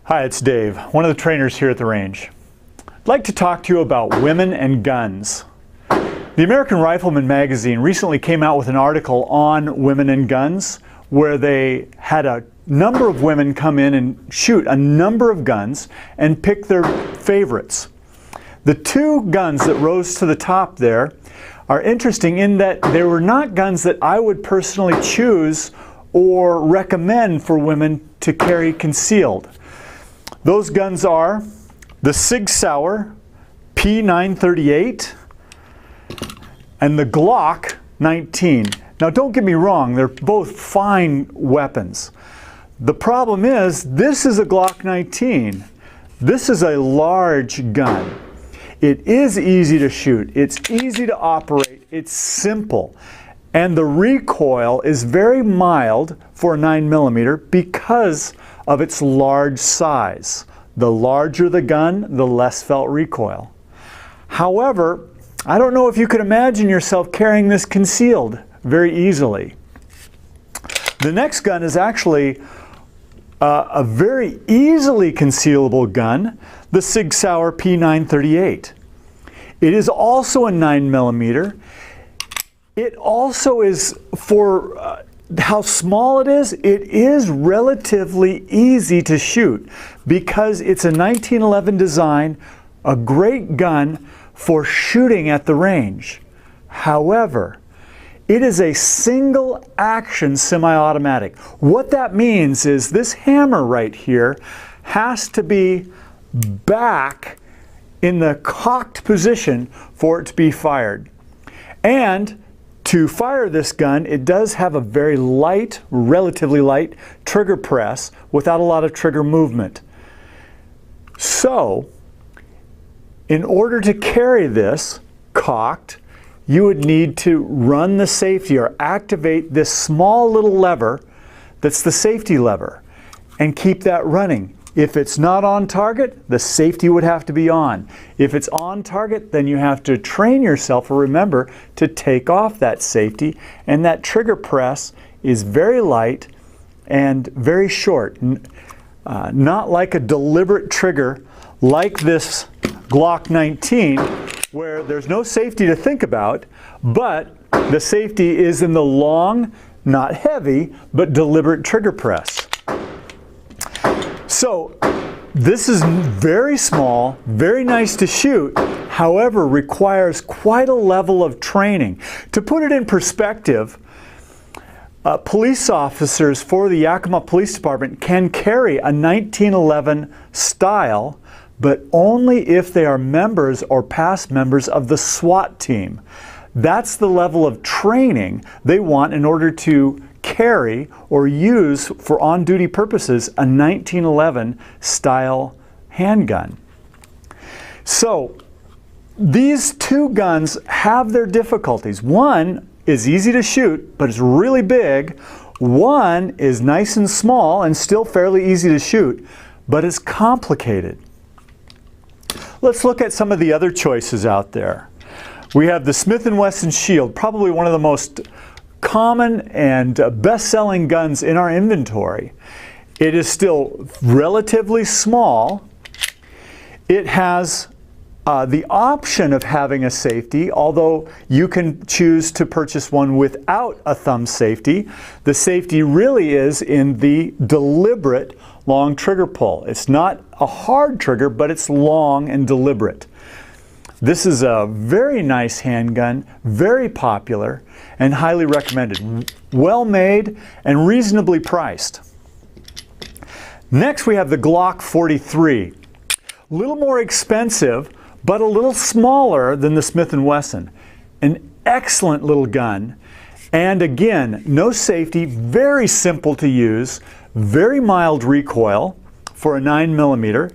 Hi, it's Dave, one of the trainers here at the range. I'd like to talk to you about women and guns. The American Rifleman magazine recently came out with an article on women and guns where they had a number of women come in and shoot a number of guns and pick their favorites. The two guns that rose to the top there are interesting in that they were not guns that I would personally choose or recommend for women to carry concealed. Those guns are the Sig Sauer P938 and the Glock 19. Now don't get me wrong, they're both fine weapons. The problem is, this is a Glock 19. This is a large gun. It is easy to shoot, it's easy to operate, it's simple. And the recoil is very mild for a 9mm because of its large size. The larger the gun, the less felt recoil. However, I don't know if you could imagine yourself carrying this concealed very easily. The next gun is actually a very easily concealable gun, the Sig Sauer P938. It is also a 9mm. It also is, for how small it is relatively easy to shoot because it's a 1911 design, a great gun for shooting at the range. However, it is a single action semi-automatic. What that means is this hammer right here has to be back in the cocked position for it to be fired. And to fire this gun, it does have a very light, relatively light trigger press without a lot of trigger movement. So, in order to carry this cocked, you would need to run the safety or activate this small little lever that's the safety lever and keep that running. If it's not on target, the safety would have to be on. If it's on target, then you have to train yourself or remember to take off that safety, and that trigger press is very light and very short. Not like a deliberate trigger like this Glock 19 where there's no safety to think about, but the safety is in the long, not heavy, but deliberate trigger press. So this is very small, very nice to shoot, however requires quite a level of training. To put it in perspective, police officers for the Yakima Police Department can carry a 1911 style, but only if they are members or past members of the SWAT team. That's the level of training they want in order to carry or use for on-duty purposes a 1911 style handgun. So these two guns have their difficulties. One is easy to shoot, but it's really big. One is nice and small and still fairly easy to shoot, but it's complicated. Let's look at some of the other choices out there. We have the Smith & Wesson Shield, probably one of the most common and best-selling guns in our inventory. It is still relatively small. It has the option of having a safety, although you can choose to purchase one without a thumb safety. The safety really is in the deliberate long trigger pull. It's not a hard trigger, but it's long and deliberate. This is a very nice handgun, very popular, and highly recommended. Well made and reasonably priced. Next we have the Glock 43. A little more expensive, but a little smaller than the Smith & Wesson. An excellent little gun, and again, no safety, very simple to use, very mild recoil for a 9mm,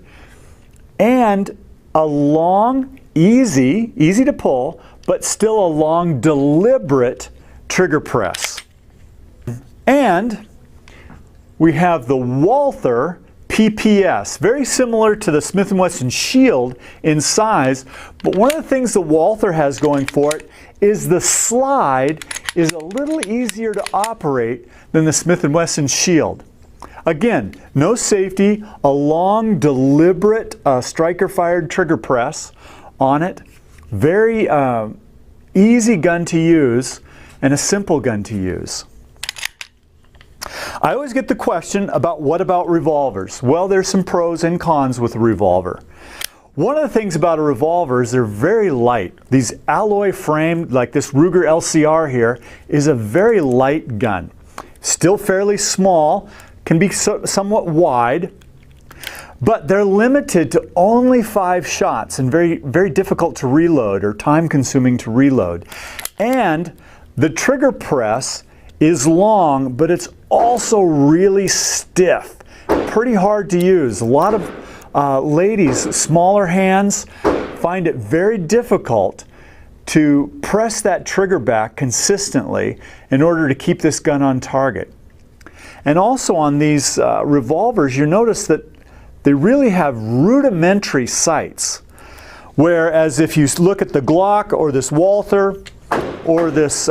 and a long, easy to pull, but still a long, deliberate trigger press. And we have the Walther PPS, very similar to the Smith & Wesson Shield in size, but one of the things the Walther has going for it is the slide is a little easier to operate than the Smith & Wesson Shield. Again, no safety, a long, deliberate striker-fired trigger press on it. Very easy gun to use and a simple gun to use. I always get the question about what about revolvers? Well, there's some pros and cons with a revolver. One of the things about a revolver is they're very light. These alloy framed, like this Ruger LCR here, is a very light gun. Still fairly small, can be somewhat wide, but they're limited to only 5 shots and very difficult to reload or time consuming to reload. And the trigger press is long, but it's also really stiff, pretty hard to use. A lot of ladies, smaller hands, find it very difficult to press that trigger back consistently in order to keep this gun on target. And also on these revolvers, you notice that they really have rudimentary sights. Whereas if you look at the Glock or this Walther or this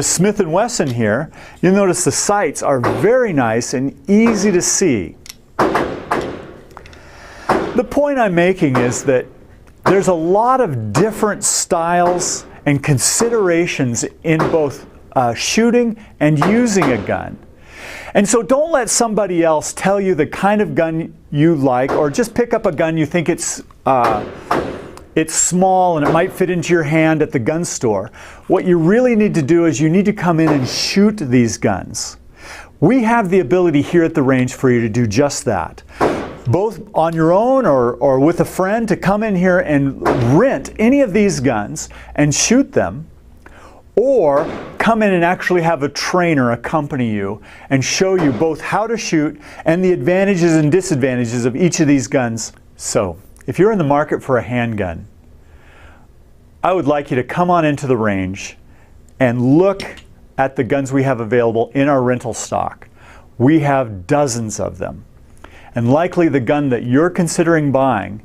Smith & Wesson here, you'll notice the sights are very nice and easy to see. The point I'm making is that there's a lot of different styles and considerations in both shooting and using a gun. And so don't let somebody else tell you the kind of gun you like, or just pick up a gun you think it's small and it might fit into your hand at the gun store. What you really need to do is you need to come in and shoot these guns. We have the ability here at the range for you to do just that. Both on your own or with a friend, to come in here and rent any of these guns and shoot them, or come in and actually have a trainer accompany you and show you both how to shoot and the advantages and disadvantages of each of these guns. So, if you're in the market for a handgun, I would like you to come on into the range and look at the guns we have available in our rental stock. We have dozens of them. And likely the gun that you're considering buying,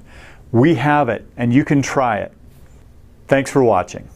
we have it and you can try it. Thanks for watching.